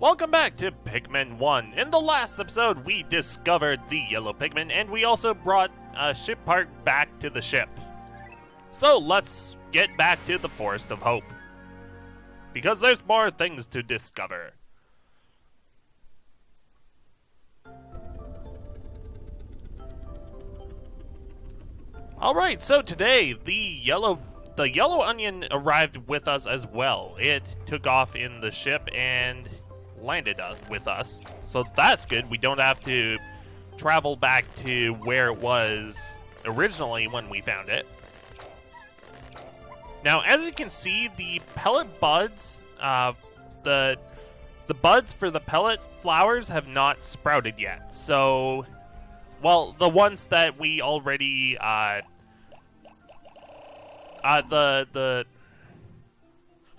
Welcome back to Pikmin 1. In the last episode, we discovered the Yellow Pigment, and we also brought a ship part back to the ship. So let's get back to the Forest of Hope, because there's more things to discover. Alright, so today, the yellow onion arrived with us as well. It took off in the ship and landed with us, so that's good. We don't have to travel back to where it was originally when we found it. Now, as you can see, the pellet buds, the buds for the pellet flowers have not sprouted yet. So, well, the ones that we already,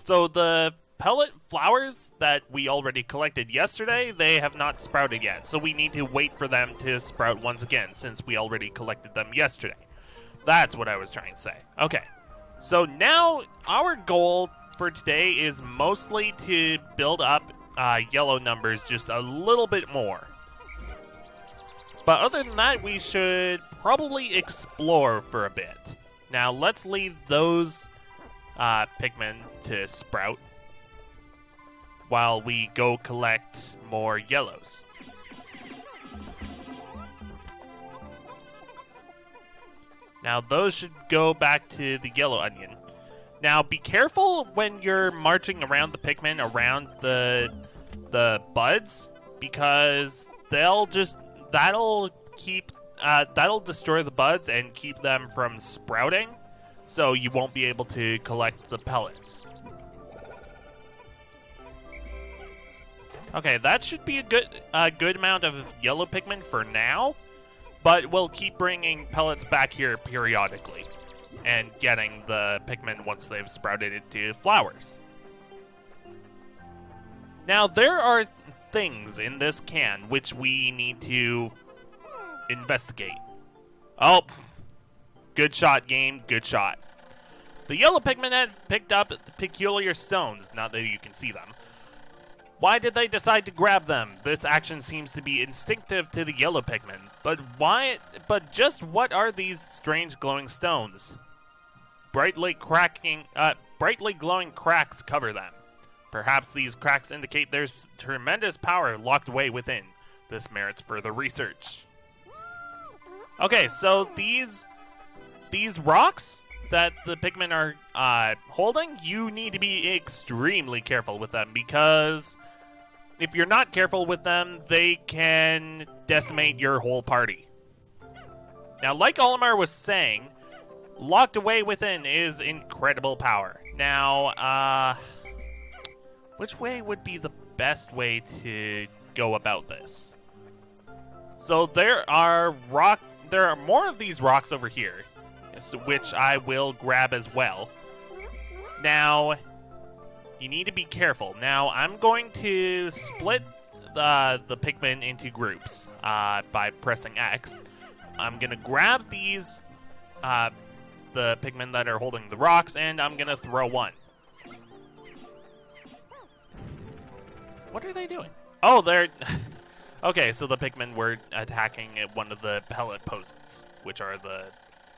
so the pellet flowers that we already collected yesterday, they have not sprouted yet. So we need to wait for them to sprout once again, since we already collected them yesterday. That's what I was trying to say. Okay, so now our goal for today is mostly to build up yellow numbers just a little bit more. But other than that, we should probably explore for a bit. Now, let's leave those Pikmin to sprout while we go collect more yellows. Now, those should go back to the yellow onion. Now, be careful when you're marching around the Pikmin around the buds, because that'll destroy the buds and keep them from sprouting, so you won't be able to collect the pellets. Okay, that should be a good amount of yellow pigment for now, but we'll keep bringing pellets back here periodically and getting the Pikmin once they've sprouted into flowers. Now, there are things in this can which we need to investigate. Oh, good shot, game, good shot. The Yellow Pigment had picked up the peculiar stones, not that you can see them. Why did they decide to grab them? This action seems to be instinctive to the Yellow Pigment. But just what are these strange glowing stones? Brightly glowing cracks cover them. Perhaps these cracks indicate there's tremendous power locked away within. This merits further research. Okay, so these rocks that the Pikmin are holding, you need to be extremely careful with them, because if you're not careful with them, they can decimate your whole party. Now, like Olimar was saying, locked away within is incredible power. Now, which way would be the best way to go about this? So there are more of these rocks over here, which I will grab as well. Now, you need to be careful. Now, I'm going to split the Pikmin into groups by pressing X. I'm going to grab these, the Pikmin that are holding the rocks, and I'm going to throw one. What are they doing? Oh, they're... Okay, so the Pikmin were attacking one of the pellet poses, which are the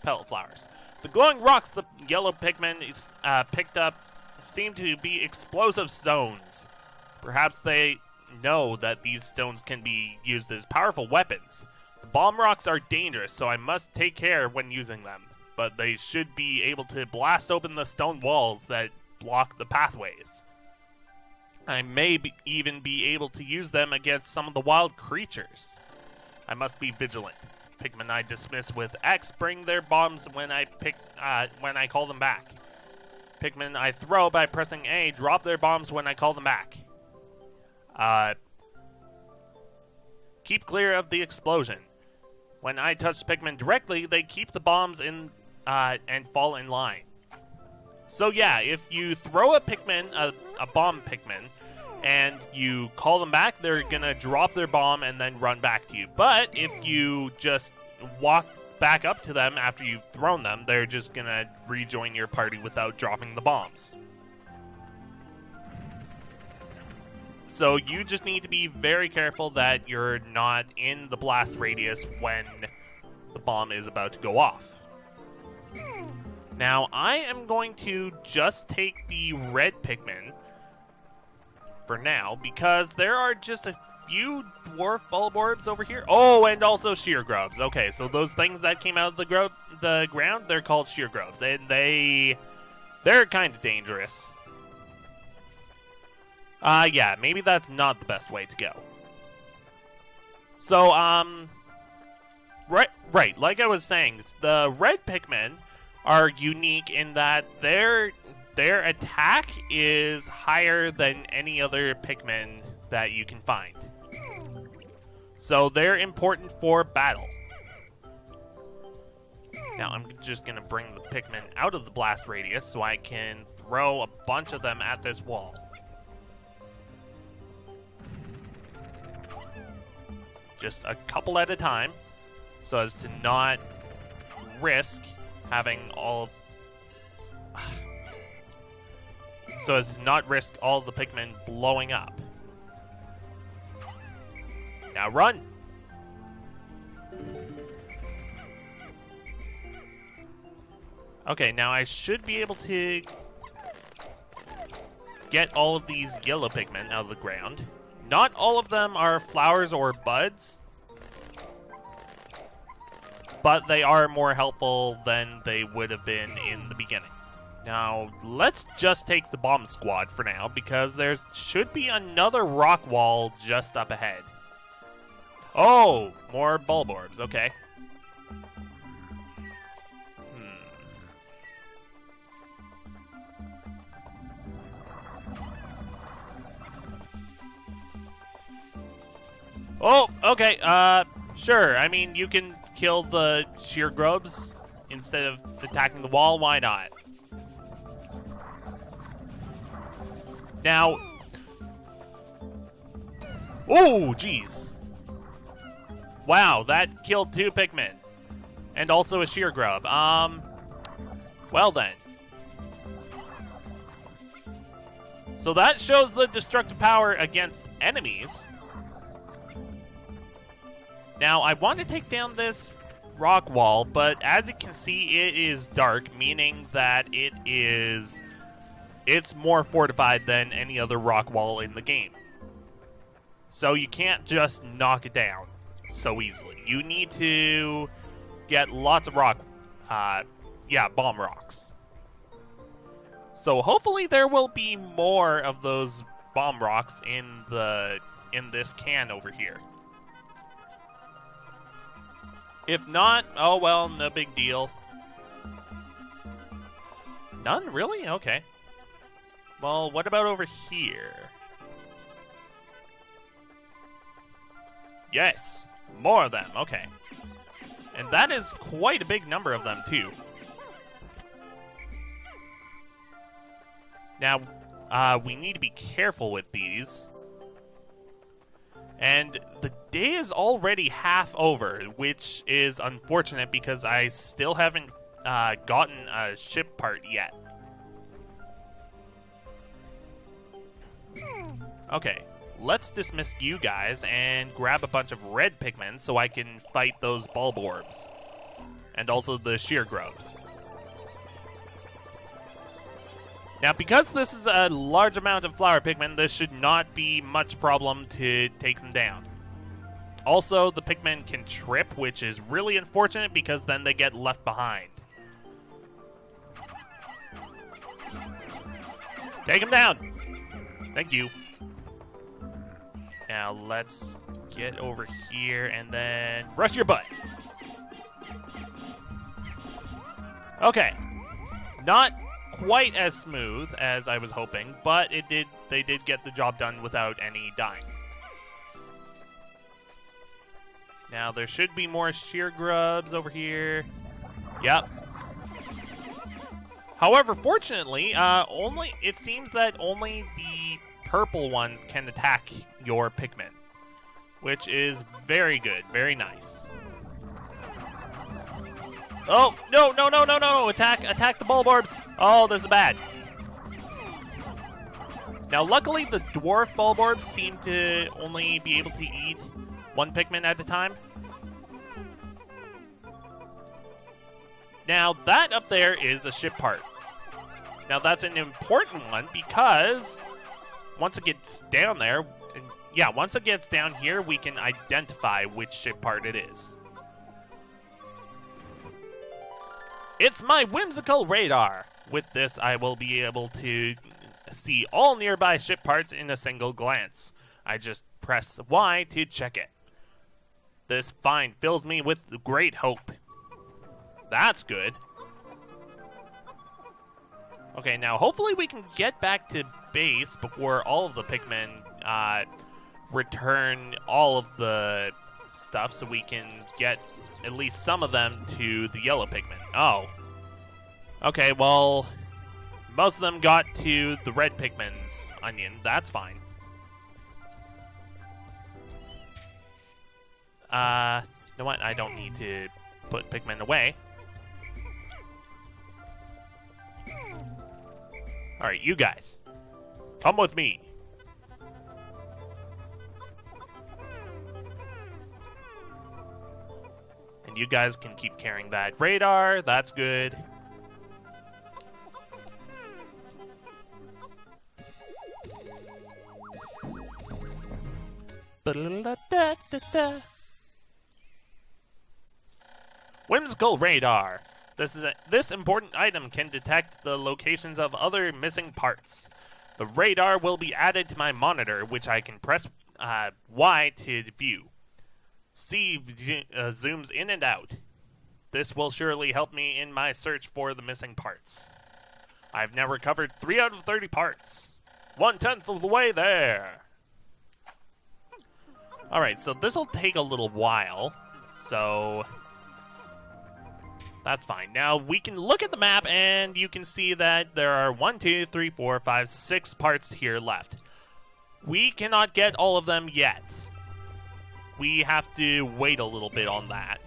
pellet flowers. The glowing rocks the Yellow Pigment picked up seem to be explosive stones. Perhaps they know that these stones can be used as powerful weapons. The bomb rocks are dangerous, so I must take care when using them. But they should be able to blast open the stone walls that block the pathways. I may even be able to use them against some of the wild creatures. I must be vigilant. Pikmin I dismiss with X bring their bombs when I call them back. Pikmin I throw by pressing A drop their bombs when I call them back. Keep clear of the explosion. When I touch Pikmin directly, they keep the bombs in and fall in line. So yeah, if you throw a Pikmin, a bomb Pikmin, and you call them back, they're gonna drop their bomb and then run back to you. But if you just walk back up to them after you've thrown them, they're just gonna rejoin your party without dropping the bombs. So you just need to be very careful that you're not in the blast radius when the bomb is about to go off. Now, I am going to just take the red Pikmin for now, because there are just a few dwarf bulb orbs over here. Oh, and also sheer grubs. Okay, so those things that came out of the ground, they're called sheer grubs, and they're kind of dangerous. Yeah, maybe that's not the best way to go. So, right, like I was saying, the red Pikmin are unique in that their attack is higher than any other Pikmin that you can find. So they're important for battle. Now I'm just going to bring the Pikmin out of the blast radius so I can throw a bunch of them at this wall. Just a couple at a time, so as to not risk having all the Pikmin blowing up. Now run! Okay, now I should be able to get all of these yellow Pikmin out of the ground. Not all of them are flowers or buds, but they are more helpful than they would have been in the beginning. Now, let's just take the bomb squad for now, because there should be another rock wall just up ahead. Oh, more bulb orbs, okay. Oh, okay, sure. I mean, you can kill the sheer grubs instead of attacking the wall. Why not? Now... Oh, jeez. Wow, that killed 2 Pikmin. And also a sheer grub. Well then. So that shows the destructive power against enemies. Now, I want to take down this rock wall, but as you can see, it is dark, meaning that it's more fortified than any other rock wall in the game. So you can't just knock it down so easily. You need to get lots of bomb rocks. So hopefully there will be more of those bomb rocks in this can over here. If not, oh well, no big deal. None? Really? Okay. Well, what about over here? Yes, more of them, okay. And that is quite a big number of them, too. Now, we need to be careful with these. And the day is already half over, which is unfortunate because I still haven't gotten a ship part yet. Okay, let's dismiss you guys and grab a bunch of red Pikmin so I can fight those bulb orbs. And also the sheer grubs. Now, because this is a large amount of flower Pikmin, this should not be much problem to take them down. Also, the Pikmin can trip, which is really unfortunate because then they get left behind. Take them down! Thank you. Now, let's get over here and then rush your butt. Okay. Not quite as smooth as I was hoping, but they did get the job done without any dying. Now there should be more sheer grubs over here. Yep. However, fortunately, it seems that only the purple ones can attack your Pikmin, which is very good, very nice. Oh, no, no, no, no, no, attack the bulb orbs. Oh, this is bad. Now, luckily, the dwarf bulborbs seem to only be able to eat one Pikmin at a time. Now, that up there is a ship part. Now, that's an important one because once it gets down there, once it gets down here, we can identify which ship part it is. It's my Whimsical Radar. With this, I will be able to see all nearby ship parts in a single glance. I just press Y to check it. This find fills me with great hope. That's good. Okay, now hopefully we can get back to base before all of the Pikmin return all of the stuff so we can get at least some of them to the Yellow Pigment. Oh. Okay, well, most of them got to the Red Pigment's onion. That's fine. You know what? I don't need to put Pikmin away. Alright, you guys. Come with me. And you guys can keep carrying that radar. That's good. Whimsical Radar. This important item can detect the locations of other missing parts. The radar will be added to my monitor, which I can press Y to view. C zooms in and out. This will surely help me in my search for the missing parts. I've now recovered 3 out of 30 parts. 1/10 of the way there. Alright, so this will take a little while. So that's fine. Now we can look at the map and you can see that there are 1, 2, 3, 4, 5, 6 parts here left. We cannot get all of them yet. We have to wait a little bit on that.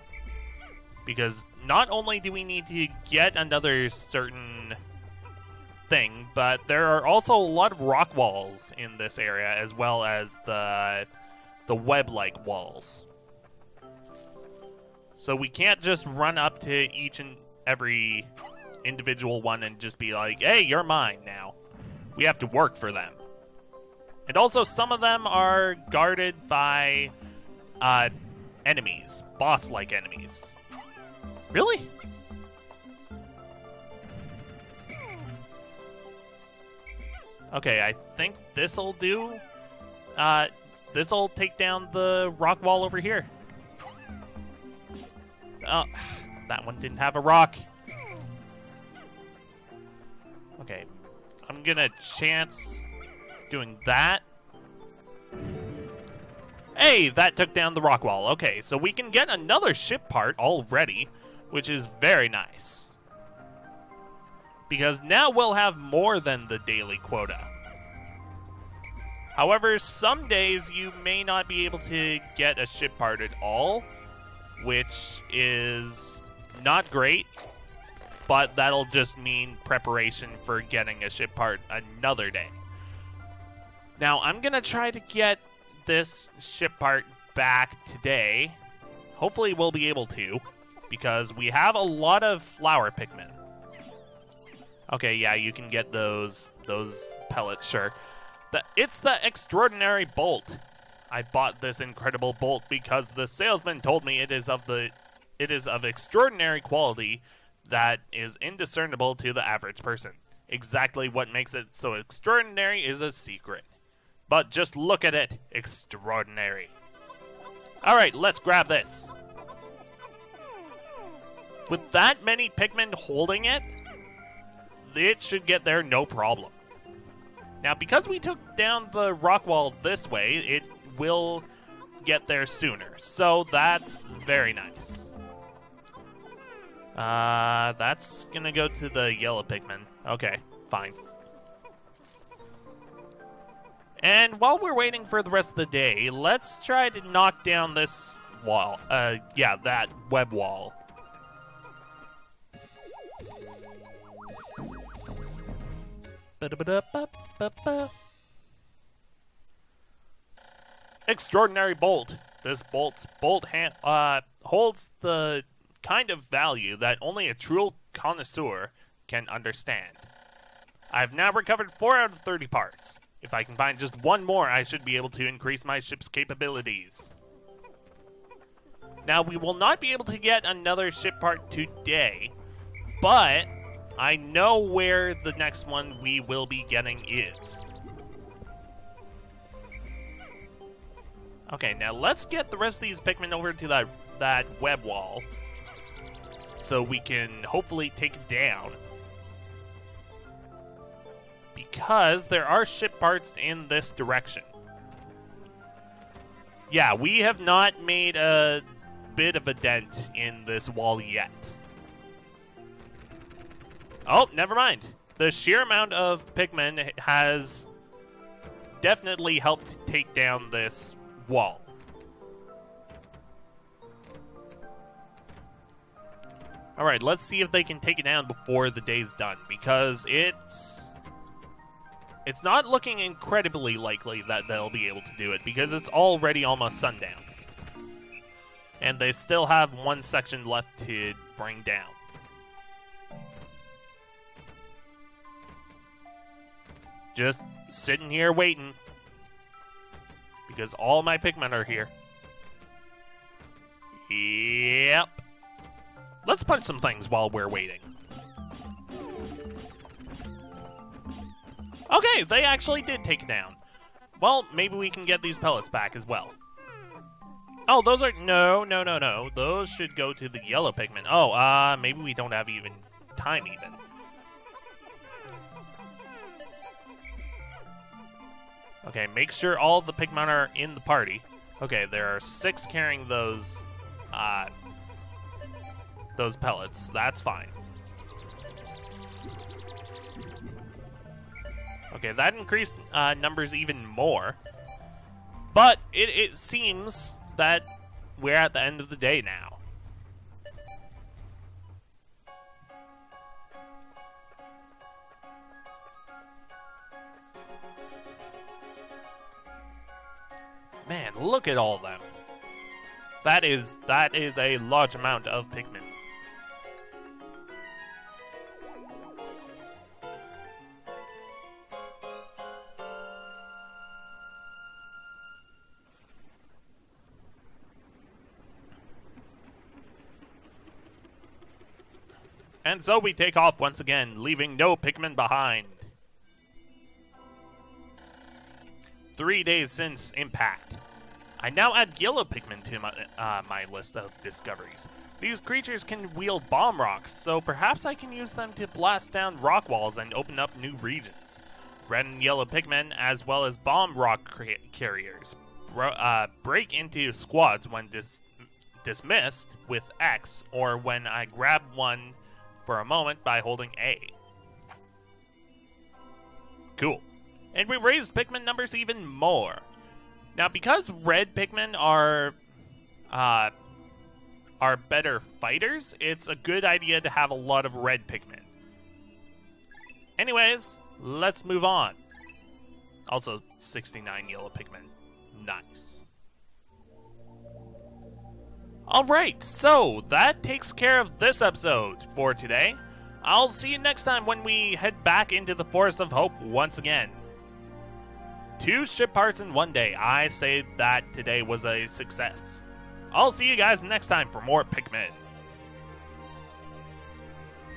Because not only do we need to get another certain thing, but there are also a lot of rock walls in this area, as well as the web-like walls. So we can't just run up to each and every individual one and just be like, hey, you're mine now. We have to work for them. And also, some of them are guarded by enemies, boss-like enemies. Really? Okay, I think this'll do. This'll take down the rock wall over here. Oh, that one didn't have a rock. Okay, I'm gonna chance doing that. Hey, that took down the rock wall. Okay, so we can get another ship part already, which is very nice. Because now we'll have more than the daily quota. However, some days you may not be able to get a ship part at all, which is not great, but that'll just mean preparation for getting a ship part another day. Now, I'm going to try to get this ship part back today. Hopefully we'll be able to, because we have a lot of flower Pikmin. Okay, yeah, you can get those pellets, sure. It's the extraordinary bolt. I bought this incredible bolt because the salesman told me it is of extraordinary quality that is indiscernible to the average person. Exactly what makes it so extraordinary is a secret. But just look at it. Extraordinary. Alright, let's grab this. With that many Pikmin holding it, it should get there no problem. Now, because we took down the rock wall this way, it will get there sooner. So that's very nice. That's gonna go to the Yellow Pigment. Okay, fine. And while we're waiting for the rest of the day, let's try to knock down this wall. That web wall. Extraordinary bolt. This bolt's holds the kind of value that only a true connoisseur can understand. I've now recovered 4 out of 30 parts. If I can find just one more, I should be able to increase my ship's capabilities. Now, we will not be able to get another ship part today, but I know where the next one we will be getting is. Okay, now let's get the rest of these Pikmin over to that web wall so we can hopefully take it down. Because there are ship parts in this direction. Yeah, we have not made a bit of a dent in this wall yet. Oh, never mind. The sheer amount of Pikmin has definitely helped take down this wall. Alright, let's see if they can take it down before the day's done, because it's not looking incredibly likely that they'll be able to do it, because it's already almost sundown. And they still have one section left to bring down. Just sitting here waiting, because all my Pikmin are here. Yep. Let's punch some things while we're waiting. Okay, they actually did take it down. Well, maybe we can get these pellets back as well. Oh, those are... No. Those should go to the Yellow Pigment. Oh, maybe we don't have even time even. Okay, make sure all the Pikmin are in the party. Okay, there are 6 carrying those pellets. That's fine. Okay, that increased numbers even more. But it seems that we're at the end of the day now. Man, look at all of them. That is a large amount of Pikmin. And so we take off once again, leaving no Pikmin behind. 3 days since impact. I now add Yellow Pigment to my list of discoveries. These creatures can wield bomb rocks, so perhaps I can use them to blast down rock walls and open up new regions. Red and Yellow Pigment, as well as bomb rock carriers, break into squads when dismissed with X, or when I grab one for a moment by holding A. Cool. And we raised Pikmin numbers even more. Now, because red Pikmin are better fighters, it's a good idea to have a lot of red Pikmin. Anyways, let's move on. Also, 69 Yellow Pigment. Nice. Alright, so that takes care of this episode for today. I'll see you next time when we head back into the Forest of Hope once again. 2 ship parts in 1 day. I say that today was a success. I'll see you guys next time for more Pikmin.